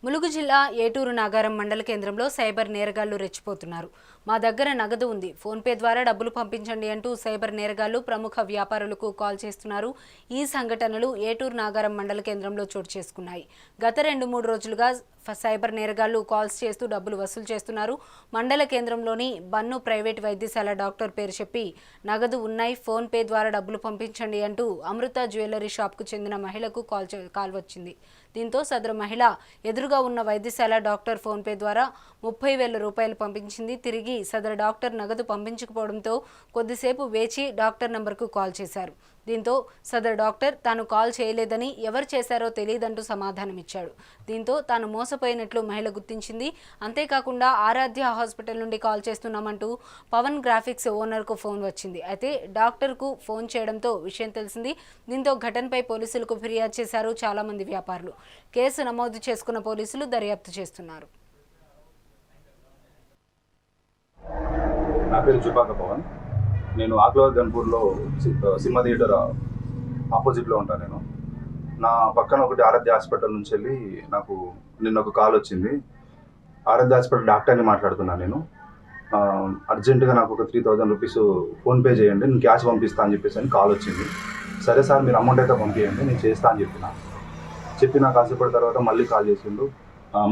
ములుగు జిల్లా ఏటూరు నాగారం మండల కేంద్రంలో సైబర్ నేరగాళ్లు రెచ్చిపోతున్నారు. మా దగ్గర నగదు ఉంది, ఫోన్పే ద్వారా డబ్బులు పంపించండి అంటూ సైబర్ నేరగాళ్లు ప్రముఖ వ్యాపారులకు కాల్ చేస్తున్నారు. ఈ సంఘటనలు ఏటూరు నాగారం మండల కేంద్రంలో చోటు చేసుకున్నాయి. గత 2-3 రోజులుగా సైబర్ నేరగాళ్లు కాల్స్ చేస్తూ డబ్బులు వసూలు చేస్తున్నారు. మండల కేంద్రంలోని బన్ను ప్రైవేట్ వైద్యశాల డాక్టర్ పేరు చెప్పి నగదు ఉన్నాయి, ఫోన్పే ద్వారా డబ్బులు పంపించండి అంటూ అమృత జ్యువెలరీ షాప్కు చెందిన మహిళకు కాల్ వచ్చింది. దీంతో సదరు మహిళ ఎదురుగా ఉన్న వైద్యశాల డాక్టర్ ఫోన్పే ద్వారా 30,000 రూపాయలు పంపించింది. తిరిగి సదరు డాక్టర్ నగదు పంపించకపోవడంతో కొద్దిసేపు వేచి డాక్టర్ నంబర్కు కాల్ చేశారు. దీంతో సదరు డాక్టర్ తాను కాల్ చేయలేదని, ఎవరు చేశారో తెలియదంటూ సమాధానమిచ్చాడు. దీంతో తాను మోసపోయినట్లు మహిళ గుర్తించింది. అంతేకాకుండా ఆరాధ్య హాస్పిటల్ నుండి కాల్ చేస్తున్నామంటూ పవన్ గ్రాఫిక్స్ ఓనర్కు ఫోన్ వచ్చింది. అయితే డాక్టర్కు ఫోన్ చేయడంతో విషయం తెలిసింది. దీంతో ఘటనపై పోలీసులకు ఫిర్యాదు చేశారు చాలా మంది వ్యాపారులు. కేసు నమోదు చేసుకున్న పోలీసులు దర్యాప్తు చేస్తున్నారు. నా పేరు చుపాక పవన్. నేను ఆక్లవర్ గన్పూర్లో సింహ థియేటర్ ఆపోజిట్లో ఉంటాను. నేను నా పక్కన ఒకటి ఆరాధ్య హాస్పిటల్ నుంచి వెళ్ళి నాకు నిన్న ఒక కాల్ వచ్చింది. ఆరాధ్య హాస్పిటల్ డాక్టర్ని మాట్లాడుతున్నాను నేను. అర్జెంటుగా నాకు ఒక 3,000 రూపీస్ ఫోన్పే చేయండి, నేను క్యాష్ పంపిస్తా అని చెప్పేసి కాల్ వచ్చింది. సరే సార్, మీరు అమౌంట్ అయితే పంపించండి, నేను చేస్తా అని చెప్పిన కాసేపటి తర్వాత మళ్ళీ కాల్ చేసిండు.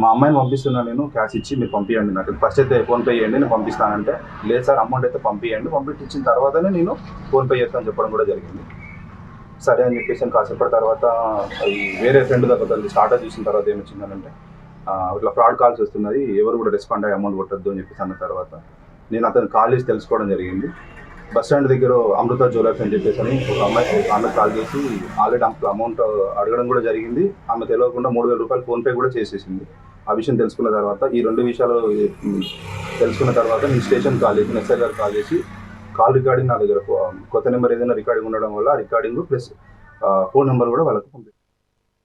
మా అమ్మాయిని పంపిస్తున్నా, నేను క్యాష్ ఇచ్చి మీరు పంపించండి, నాకు ఫస్ట్ అయితే ఫోన్పే చేయండి, నేను పంపిస్తానంటే లేదు సార్, అమౌంట్ అయితే పంపించండి, పంపించిన తర్వాతనే నేను ఫోన్పే చేస్తాను చెప్పడం కూడా జరిగింది. సరే అని చెప్పేసి కాసేపటి తర్వాత వేరే ఫ్రెండ్ దగ్గర స్టార్టర్ చూసిన తర్వాత ఏమొచ్చిందనంటే ఇట్లా ఫ్రాడ్ కాల్స్ వస్తున్నది, ఎవరు కూడా రెస్పాండ్ అయ్యి అమౌంట్ కొట్టద్దు అని చెప్పేసి అన్న తర్వాత నేను అతను కాల్ చేసి తెలుసుకోవడం జరిగింది. బస్ స్టాండ్ దగ్గర అమృత జ్యువెలర్స్ అని చెప్పేసి అని ఒక ఆమె కాల్ చేసి ఆల్రెడీ అమౌంట్ అడగడం కూడా జరిగింది. ఆమె తెలియకుండా 3,000 రూపాయలు ఫోన్పే కూడా చేసేసింది. ఆ విషయం తెలుసుకున్న తర్వాత, ఈ 2 విషయాలు తెలుసుకున్న తర్వాత నేను స్టేషన్ కాల్ చేసి ఎస్ఐ గారు కాల్ చేసి కాల్ రికార్డింగ్ నా దగ్గర కొత్త నెంబర్ ఏదైనా రికార్డింగ్ ఉండడం వల్ల రికార్డింగ్ ప్లస్ ఫోన్ నెంబర్ కూడా వాళ్ళకు పంపించాను.